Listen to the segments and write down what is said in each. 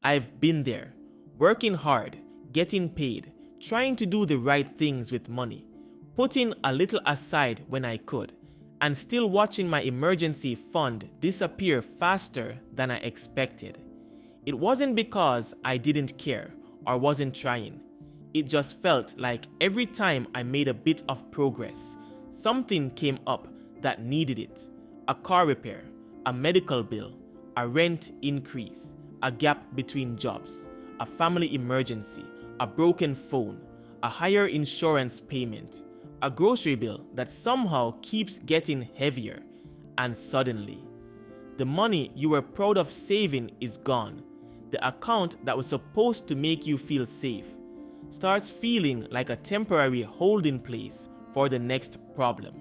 I've been there, working hard, getting paid, trying to do the right things with money, putting a little aside when I could, and still watching my emergency fund disappear faster than I expected. It wasn't because I didn't care or wasn't trying. It just felt like every time I made a bit of progress, something came up that needed it. A car repair, a medical bill, a rent increase, a gap between jobs, a family emergency, a broken phone, a higher insurance payment, a grocery bill that somehow keeps getting heavier, and suddenly, the money you were proud of saving is gone. The account that was supposed to make you feel safe starts feeling like a temporary holding place for the next problem.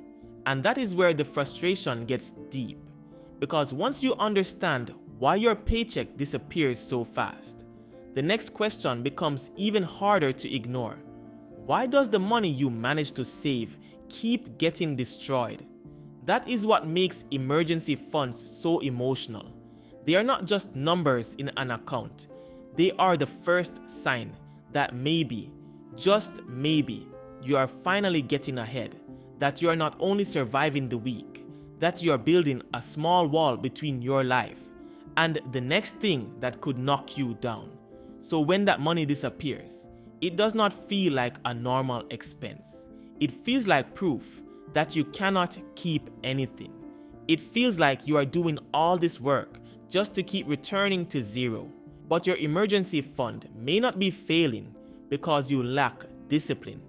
And that is where the frustration gets deep. Because once you understand why your paycheck disappears so fast, the next question becomes even harder to ignore. Why does the money you managed to save keep getting destroyed? That is what makes emergency funds so emotional. They are not just numbers in an account. They are the first sign that maybe, just maybe, you are finally getting ahead, that you are not only surviving the week, that you are building a small wall between your life and the next thing that could knock you down. So when that money disappears, it does not feel like a normal expense. It feels like proof that you cannot keep anything. It feels like you are doing all this work just to keep returning to zero. But your emergency fund may not be failing because you lack discipline.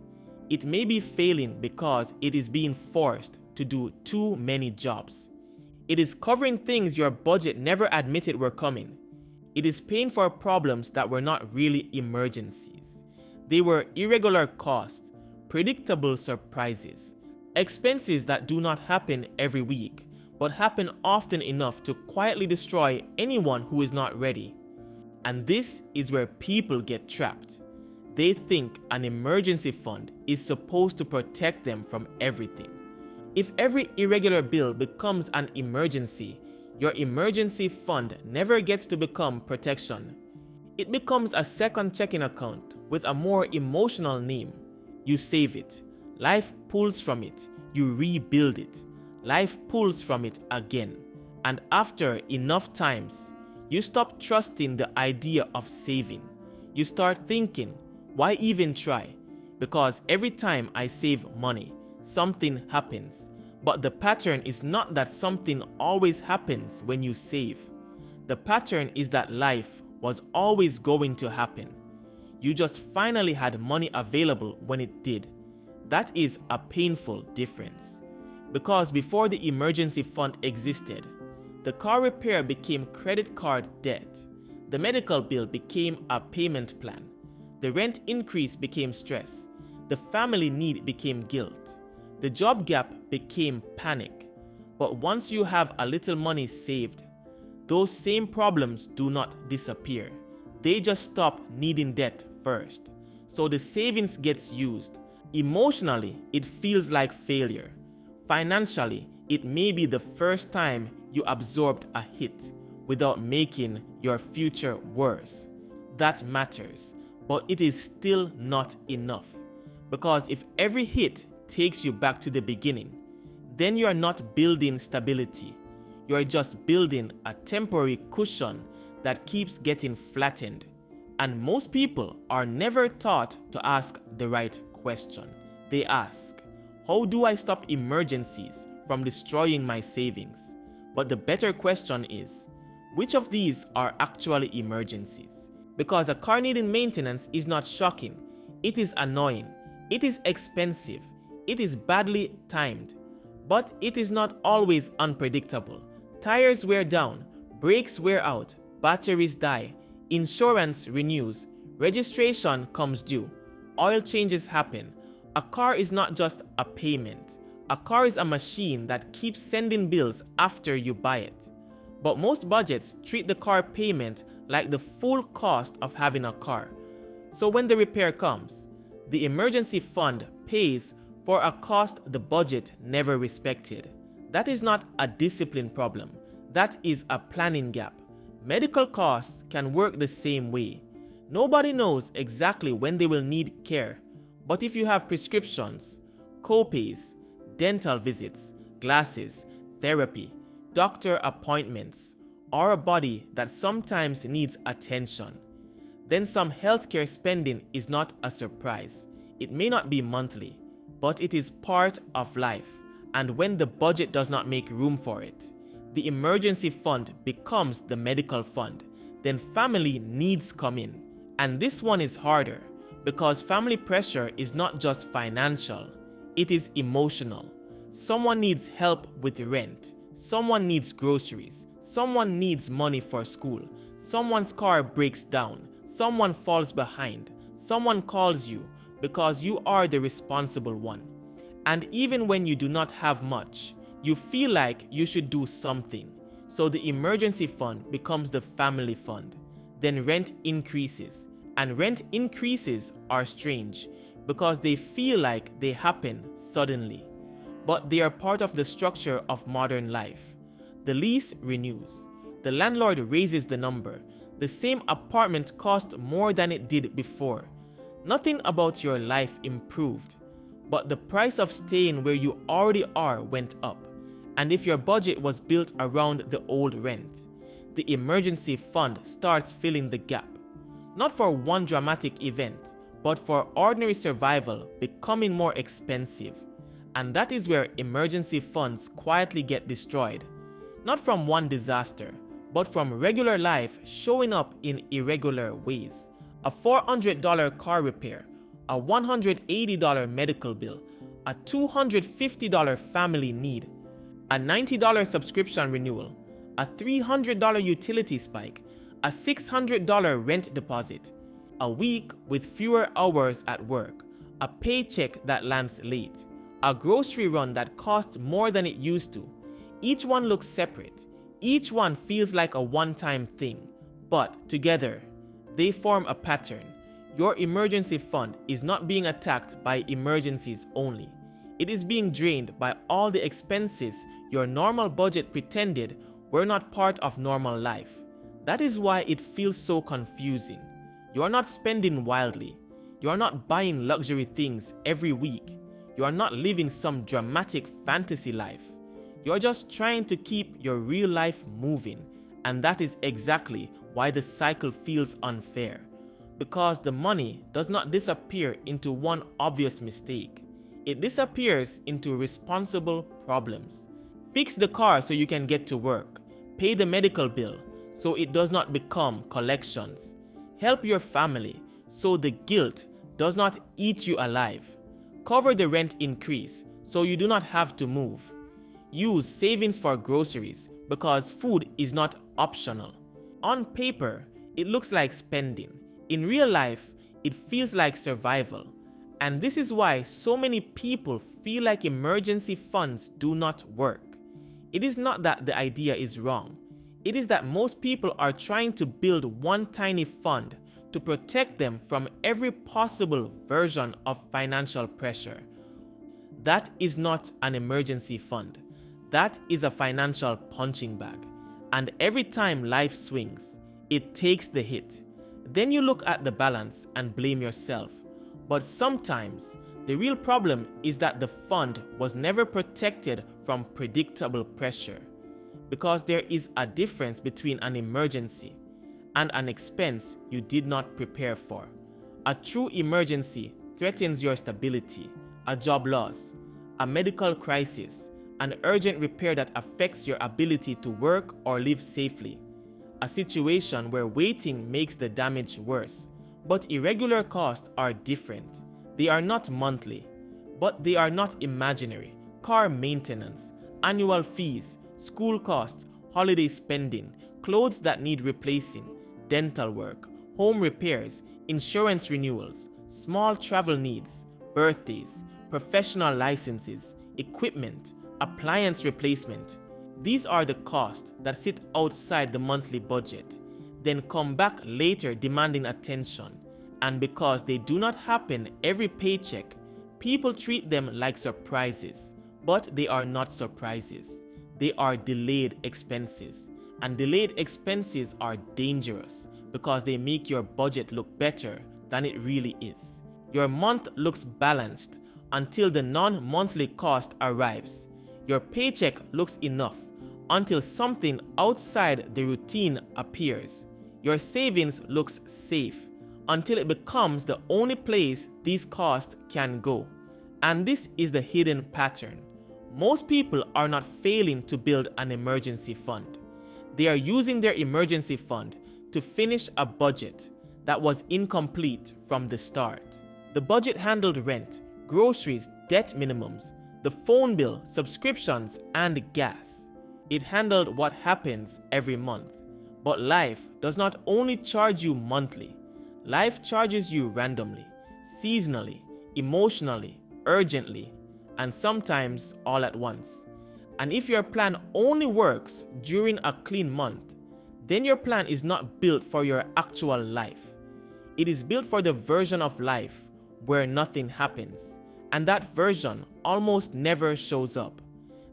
It may be failing because it is being forced to do too many jobs. It is covering things your budget never admitted were coming. It is paying for problems that were not really emergencies. They were irregular costs, predictable surprises, expenses that do not happen every week, but happen often enough to quietly destroy anyone who is not ready. And this is where people get trapped. They think an emergency fund is supposed to protect them from everything. If every irregular bill becomes an emergency, your emergency fund never gets to become protection. It becomes a second checking account with a more emotional name. You save it. Life pulls from it. You rebuild it. Life pulls from it again. And after enough times, you stop trusting the idea of saving. You start thinking, why even try? Because every time I save money, something happens. But the pattern is not that something always happens when you save. The pattern is that life was always going to happen. You just finally had money available when it did. That is a painful difference. Because before the emergency fund existed, the car repair became credit card debt. The medical bill became a payment plan. The rent increase became stress. The family need became guilt. The job gap became panic. But once you have a little money saved, those same problems do not disappear. They just stop needing debt first. So the savings gets used. Emotionally, it feels like failure. Financially, it may be the first time you absorbed a hit without making your future worse. That matters, but it is still not enough. Because if every hit takes you back to the beginning, then you are not building stability. You are just building a temporary cushion that keeps getting flattened. And most people are never taught to ask the right question. They ask, how do I stop emergencies from destroying my savings? But the better question is, which of these are actually emergencies? Because a car needing maintenance is not shocking. It is annoying. It is expensive. It is badly timed. But it is not always unpredictable. Tires wear down, brakes wear out, batteries die, insurance renews, registration comes due, oil changes happen. A car is not just a payment. A car is a machine that keeps sending bills after you buy it. But most budgets treat the car payment like the full cost of having a car. So when the repair comes, the emergency fund pays for a cost the budget never respected. That is not a discipline problem. That is a planning gap. Medical costs can work the same way. Nobody knows exactly when they will need care, but if you have prescriptions, co-pays, dental visits, glasses, therapy, doctor appointments, or a body that sometimes needs attention, then some healthcare spending is not a surprise. It may not be monthly, but it is part of life, and when the budget does not make room for it, the emergency fund becomes the medical fund. Then family needs come in, and this one is harder because family pressure is not just financial, it is emotional. Someone needs help with rent, someone needs groceries, someone needs money for school, someone's car breaks down, someone falls behind, someone calls you because you are the responsible one. And even when you do not have much, you feel like you should do something. So the emergency fund becomes the family fund. Then rent increases. And rent increases are strange because they feel like they happen suddenly. But they are part of the structure of modern life. The lease renews. The landlord raises the number. The same apartment cost more than it did before. Nothing about your life improved, but the price of staying where you already are went up. And if your budget was built around the old rent, the emergency fund starts filling the gap. Not for one dramatic event, but for ordinary survival becoming more expensive. And that is where emergency funds quietly get destroyed. Not from one disaster, but from regular life showing up in irregular ways. A $400 car repair, a $180 medical bill, a $250 family need, a $90 subscription renewal, a $300 utility spike, a $600 rent deposit, a week with fewer hours at work, a paycheck that lands late, a grocery run that costs more than it used to. Each one looks separate. Each one feels like a one-time thing, but together, they form a pattern. Your emergency fund is not being attacked by emergencies only. It is being drained by all the expenses your normal budget pretended were not part of normal life. That is why it feels so confusing. You are not spending wildly. You are not buying luxury things every week. You are not living some dramatic fantasy life. You are just trying to keep your real life moving, and that is exactly why the cycle feels unfair. Because the money does not disappear into one obvious mistake. It disappears into responsible problems. Fix the car so you can get to work. Pay the medical bill so it does not become collections. Help your family so the guilt does not eat you alive. Cover the rent increase so you do not have to move. Use savings for groceries because food is not optional. On paper, it looks like spending. In real life, it feels like survival. And this is why so many people feel like emergency funds do not work. It is not that the idea is wrong. It is that most people are trying to build one tiny fund to protect them from every possible version of financial pressure. That is not an emergency fund. That is a financial punching bag. And every time life swings, it takes the hit. Then you look at the balance and blame yourself. But sometimes, the real problem is that the fund was never protected from predictable pressure. Because there is a difference between an emergency and an expense you did not prepare for. A true emergency threatens your stability, a job loss, a medical crisis, an urgent repair that affects your ability to work or live safely, a situation where waiting makes the damage worse. But irregular costs are different. They are not monthly, but they are not imaginary. Car maintenance, annual fees, school costs, holiday spending, clothes that need replacing, dental work, home repairs, insurance renewals, small travel needs, birthdays, professional licenses, equipment, appliance replacement. These are the costs that sit outside the monthly budget, then come back later demanding attention. And because they do not happen every paycheck, people treat them like surprises. But they are not surprises. They are delayed expenses. And delayed expenses are dangerous because they make your budget look better than it really is. Your month looks balanced until the non-monthly cost arrives. Your paycheck looks enough until something outside the routine appears. Your savings looks safe until it becomes the only place these costs can go. And this is the hidden pattern. Most people are not failing to build an emergency fund. They are using their emergency fund to finish a budget that was incomplete from the start. The budget handled rent, groceries, debt minimums, the phone bill, subscriptions, and gas. It handled what happens every month. But life does not only charge you monthly. Life charges you randomly, seasonally, emotionally, urgently, and sometimes all at once. And if your plan only works during a clean month, then your plan is not built for your actual life. It is built for the version of life where nothing happens, and that version almost never shows up.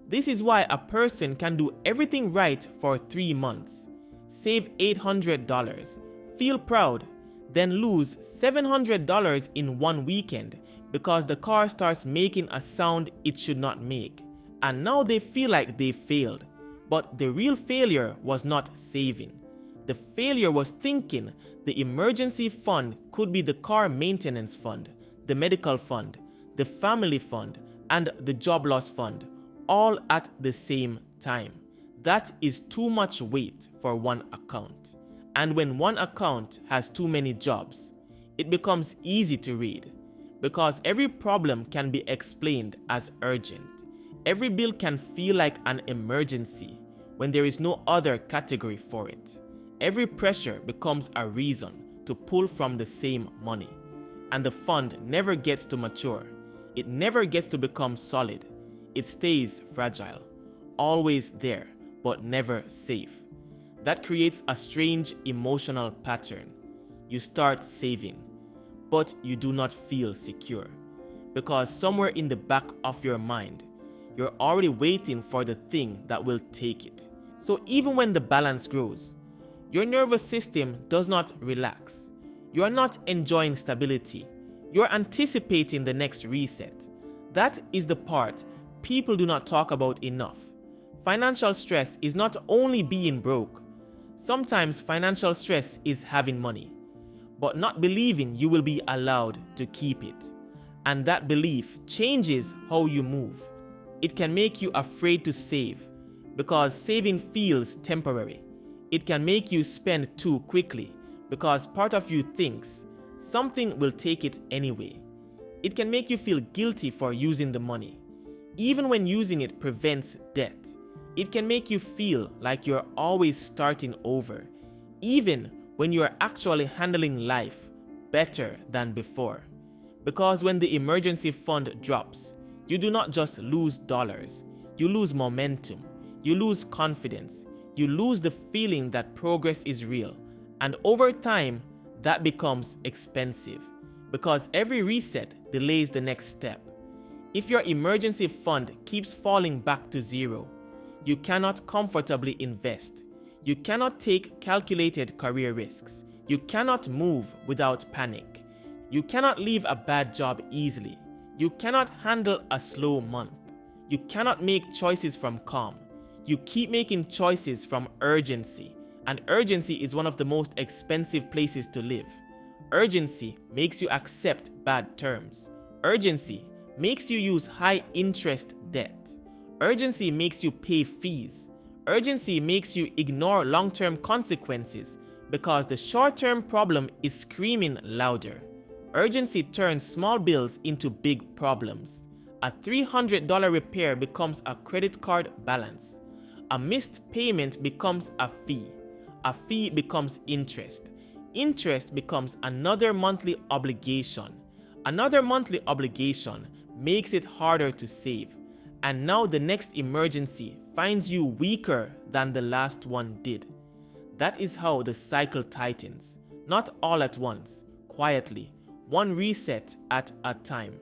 This is why a person can do everything right for 3 months, save $800, feel proud, then lose $700 in one weekend because the car starts making a sound it should not make. And now they feel like they failed. But the real failure was not saving. The failure was thinking the emergency fund could be the car maintenance fund, the medical fund, the family fund, and the job loss fund, all at the same time. That is too much weight for one account. And when one account has too many jobs, it becomes easy to read because every problem can be explained as urgent. Every bill can feel like an emergency when there is no other category for it. Every pressure becomes a reason to pull from the same money. And the fund never gets to mature. It never gets to become solid. It stays fragile, always there, but never safe. That creates a strange emotional pattern. You start saving, but you do not feel secure because somewhere in the back of your mind, you're already waiting for the thing that will take it. So even when the balance grows, your nervous system does not relax. You are not enjoying stability. You're anticipating the next reset. That is the part people do not talk about enough. Financial stress is not only being broke. Sometimes financial stress is having money, but not believing you will be allowed to keep it. And that belief changes how you move. It can make you afraid to save because saving feels temporary. It can make you spend too quickly because part of you thinks something will take it anyway. It can make you feel guilty for using the money, even when using it prevents debt. It can make you feel like you're always starting over, even when you are actually handling life better than before. Because when the emergency fund drops, you do not just lose dollars, you lose momentum, you lose confidence, you lose the feeling that progress is real, and over time, that becomes expensive because every reset delays the next step. If your emergency fund keeps falling back to zero, you cannot comfortably invest. You cannot take calculated career risks. You cannot move without panic. You cannot leave a bad job easily. You cannot handle a slow month. You cannot make choices from calm. You keep making choices from urgency, and urgency is one of the most expensive places to live. Urgency makes you accept bad terms. Urgency makes you use high interest debt. Urgency makes you pay fees. Urgency makes you ignore long-term consequences because the short-term problem is screaming louder. Urgency turns small bills into big problems. A $300 repair becomes a credit card balance. A missed payment becomes a fee. A fee becomes interest. Interest becomes another monthly obligation. Another monthly obligation makes it harder to save. And now the next emergency finds you weaker than the last one did. That is how the cycle tightens. Not all at once, quietly, one reset at a time.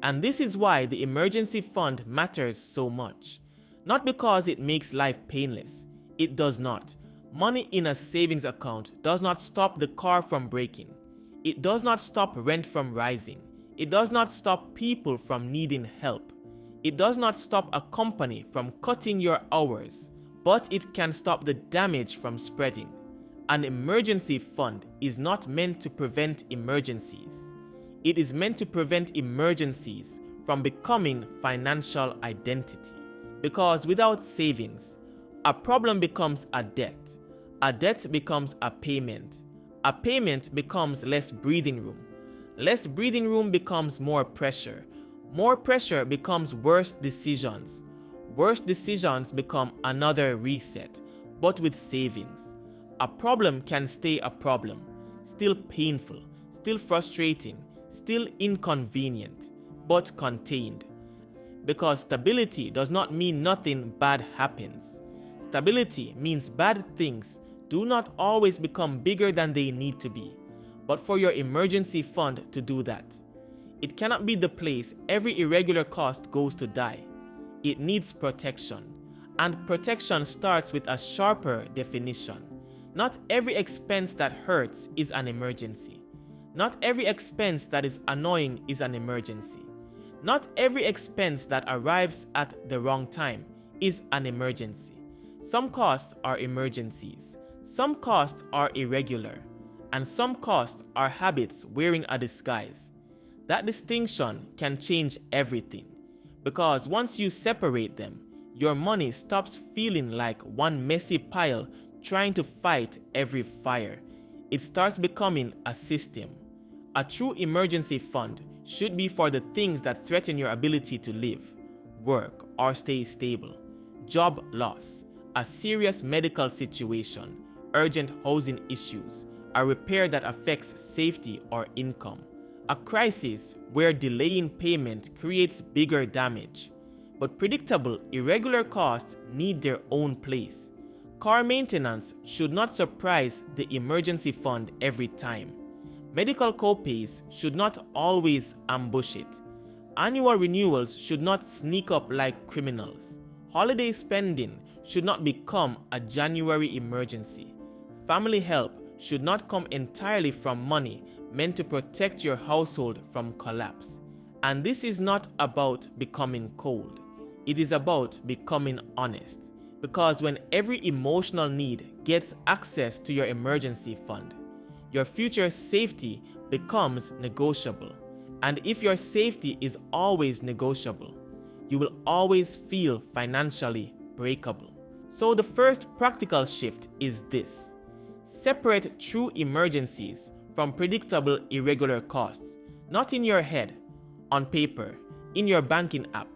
And this is why the emergency fund matters so much. Not because it makes life painless. It does not. Money in a savings account does not stop the car from breaking. It does not stop rent from rising. It does not stop people from needing help. It does not stop a company from cutting your hours, but it can stop the damage from spreading. An emergency fund is not meant to prevent emergencies. It is meant to prevent emergencies from becoming financial identity. Because without savings, a problem becomes a debt becomes a payment becomes less breathing room becomes more pressure becomes worse decisions become another reset. But with savings, a problem can stay a problem, still painful, still frustrating, still inconvenient, but contained. Because stability does not mean nothing bad happens. Stability means bad things do not always become bigger than they need to be, but for your emergency fund to do that. It cannot be the place every irregular cost goes to die. It needs protection, and protection starts with a sharper definition. Not every expense that hurts is an emergency. Not every expense that is annoying is an emergency. Not every expense that arrives at the wrong time is an emergency. Some costs are emergencies, some costs are irregular, and some costs are habits wearing a disguise. That distinction can change everything, because once you separate them, your money stops feeling like one messy pile trying to fight every fire. It starts becoming a system. A true emergency fund should be for the things that threaten your ability to live, work, or stay stable. Job loss, a serious medical situation, urgent housing issues, a repair that affects safety or income, a crisis where delaying payment creates bigger damage. But predictable, irregular costs need their own place. Car maintenance should not surprise the emergency fund every time. Medical copays should not always ambush it. Annual renewals should not sneak up like criminals. Holiday spending should not become a January emergency. Family help should not come entirely from money meant to protect your household from collapse. And this is not about becoming cold. It is about becoming honest. Because when every emotional need gets access to your emergency fund, your future safety becomes negotiable. And if your safety is always negotiable, you will always feel financially breakable. So the first practical shift is this: separate true emergencies from predictable irregular costs, not in your head, on paper, in your banking app,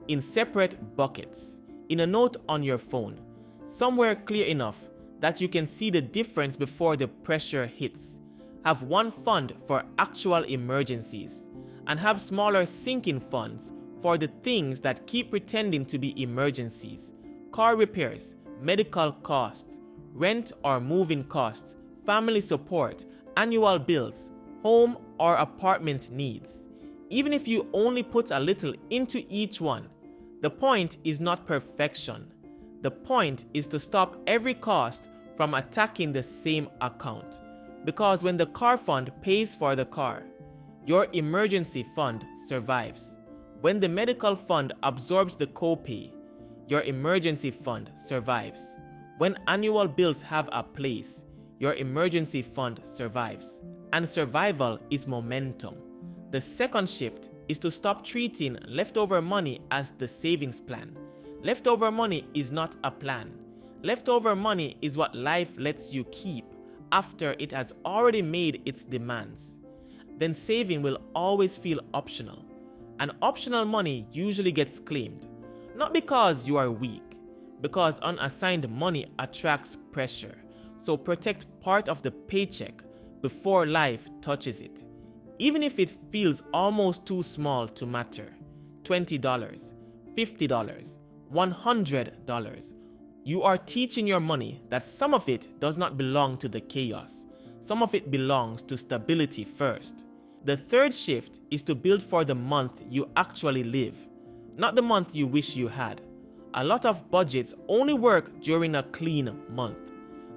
in separate buckets, in a note on your phone, somewhere clear enough that you can see the difference before the pressure hits. Have one fund for actual emergencies, and have smaller sinking funds for the things that keep pretending to be emergencies: car repairs, medical costs, rent or moving costs, family support, annual bills, home or apartment needs. Even if you only put a little into each one, the point is not perfection. The point is to stop every cost from attacking the same account. Because when the car fund pays for the car, your emergency fund survives. When the medical fund absorbs the copay, your emergency fund survives. When annual bills have a place, your emergency fund survives. And survival is momentum. The second shift is to stop treating leftover money as the savings plan. Leftover money is not a plan. Leftover money is what life lets you keep after it has already made its demands. Then saving will always feel optional. And optional money usually gets claimed. Not because you are weak, because unassigned money attracts pressure. So protect part of the paycheck before life touches it. Even if it feels almost too small to matter. $20, $50, $100. You are teaching your money that some of it does not belong to the chaos. Some of it belongs to stability first. The third shift is to build for the month you actually live, not the month you wish you had. A lot of budgets only work during a clean month.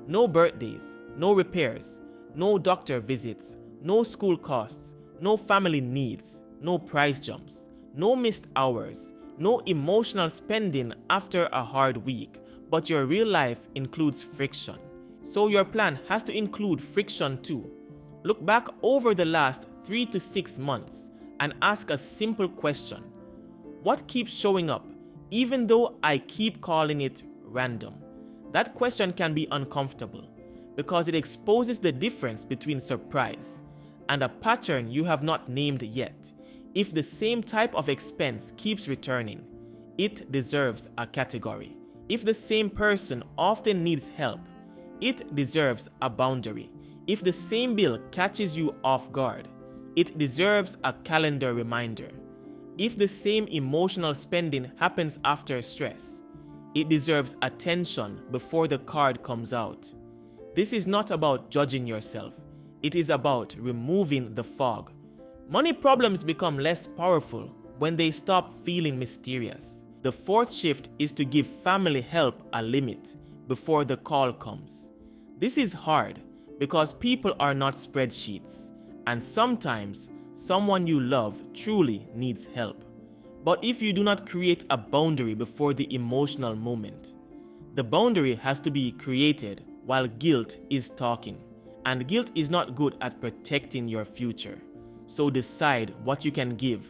No birthdays, no repairs, no doctor visits, no school costs, no family needs, no price jumps, no missed hours, no emotional spending after a hard week, but your real life includes friction. So your plan has to include friction too. Look back over the last 3 to 6 months and ask a simple question. What keeps showing up even though I keep calling it random? That question can be uncomfortable because it exposes the difference between surprise and a pattern you have not named yet. If the same type of expense keeps returning, it deserves a category. If the same person often needs help, it deserves a boundary. If the same bill catches you off guard, it deserves a calendar reminder. If the same emotional spending happens after stress, it deserves attention before the card comes out. This is not about judging yourself. It is about removing the fog. Money problems become less powerful when they stop feeling mysterious. The fourth shift is to give family help a limit before the call comes. This is hard because people are not spreadsheets, and sometimes someone you love truly needs help. But if you do not create a boundary before the emotional moment, the boundary has to be created while guilt is talking. And guilt is not good at protecting your future. So decide what you can give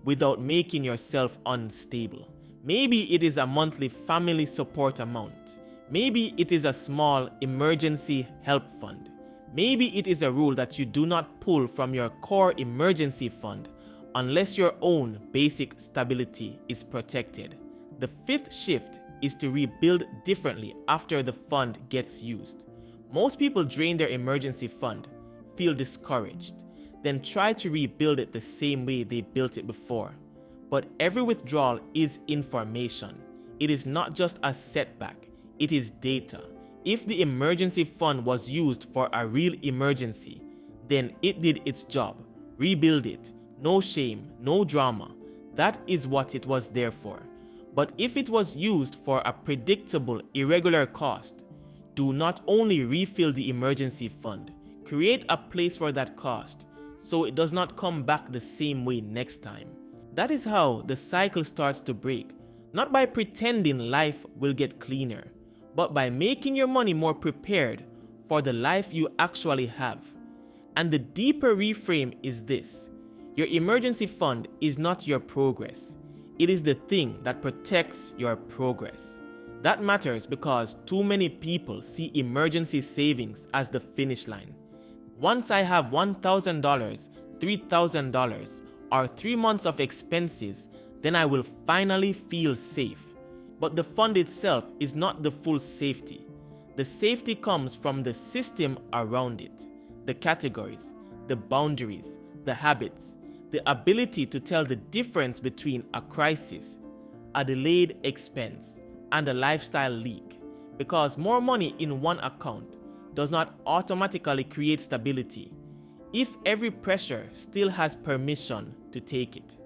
without making yourself unstable. Maybe it is a monthly family support amount. Maybe it is a small emergency help fund. Maybe it is a rule that you do not pull from your core emergency fund unless your own basic stability is protected. The fifth shift is to rebuild differently after the fund gets used. Most people drain their emergency fund, feel discouraged, then try to rebuild it the same way they built it before. But every withdrawal is information. It is not just a setback, it is data. If the emergency fund was used for a real emergency, then it did its job. Rebuild it. No shame, no drama. That is what it was there for. But if it was used for a predictable, irregular cost, do not only refill the emergency fund, create a place for that cost so it does not come back the same way next time. That is how the cycle starts to break, not by pretending life will get cleaner, but by making your money more prepared for the life you actually have. And the deeper reframe is this: your emergency fund is not your progress. It is the thing that protects your progress. That matters because too many people see emergency savings as the finish line. Once I have $1,000, $3,000, or 3 months of expenses, then I will finally feel safe. But the fund itself is not the full safety. The safety comes from the system around it, the categories, the boundaries, the habits, the ability to tell the difference between a crisis, a delayed expense, and a lifestyle leak. Because more money in one account does not automatically create stability if every pressure still has permission to take it.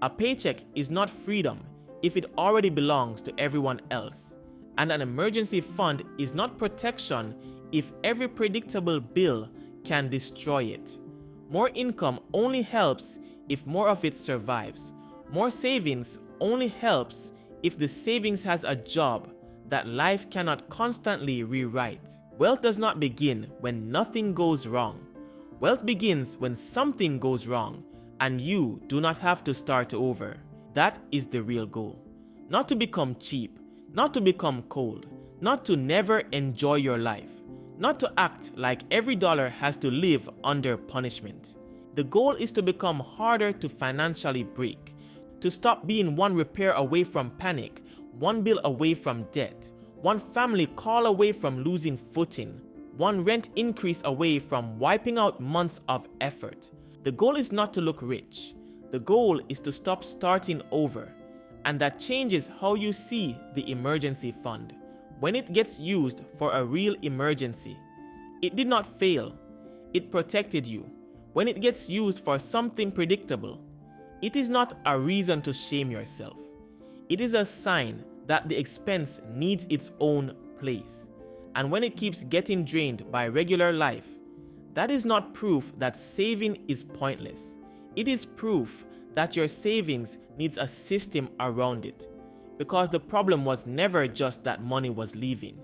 A paycheck is not freedom if it already belongs to everyone else. And an emergency fund is not protection if every predictable bill can destroy it. More income only helps if more of it survives. More savings only helps if the savings has a job that life cannot constantly rewrite. Wealth does not begin when nothing goes wrong. Wealth begins when something goes wrong and you do not have to start over. That is the real goal. Not to become cheap, not to become cold, not to never enjoy your life, not to act like every dollar has to live under punishment. The goal is to become harder to financially break, to stop being one repair away from panic, one bill away from debt, one family call away from losing footing, one rent increase away from wiping out months of effort. The goal is not to look rich. The goal is to stop starting over, and that changes how you see the emergency fund. When it gets used for a real emergency, it did not fail. It protected you. When it gets used for something predictable, it is not a reason to shame yourself. It is a sign that the expense needs its own place. and when it keeps getting drained by regular life, that is not proof that saving is pointless. It is proof that your savings needs a system around it. Because the problem was never just that money was leaving.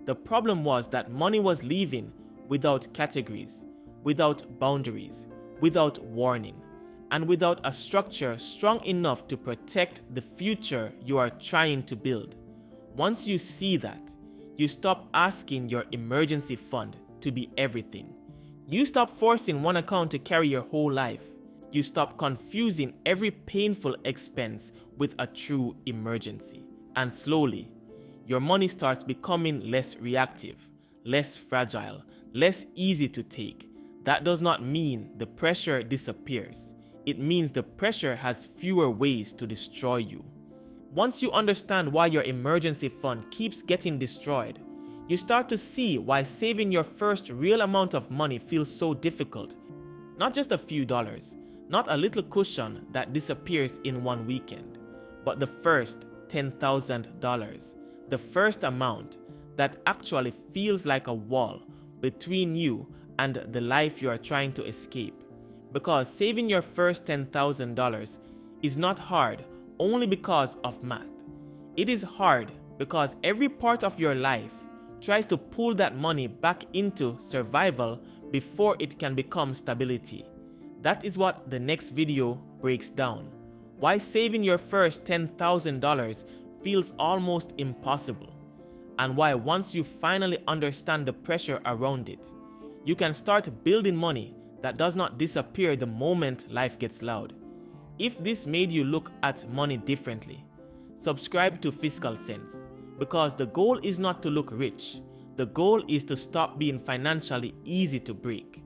The problem was that money was leaving without categories, without boundaries, without warning, and without a structure strong enough to protect the future you are trying to build. Once you see that, you stop asking your emergency fund to be everything. You stop forcing one account to carry your whole life. You stop confusing every painful expense with a true emergency. And slowly, your money starts becoming less reactive, less fragile, less easy to take. That does not mean the pressure disappears. It means the pressure has fewer ways to destroy you. Once you understand why your emergency fund keeps getting destroyed, you start to see why saving your first real amount of money feels so difficult. Not just a few dollars, not a little cushion that disappears in one weekend, but the first $10,000, the first amount that actually feels like a wall between you and the life you are trying to escape. Because saving your first $10,000 is not hard only because of math. It is hard because every part of your life tries to pull that money back into survival before it can become stability. That is what the next video breaks down. Why saving your first $10,000 feels almost impossible, and why once you finally understand the pressure around it, you can start building money that does not disappear the moment life gets loud. If this made you look at money differently, subscribe to Fiscal Sense, because the goal is not to look rich. The goal is to stop being financially easy to break.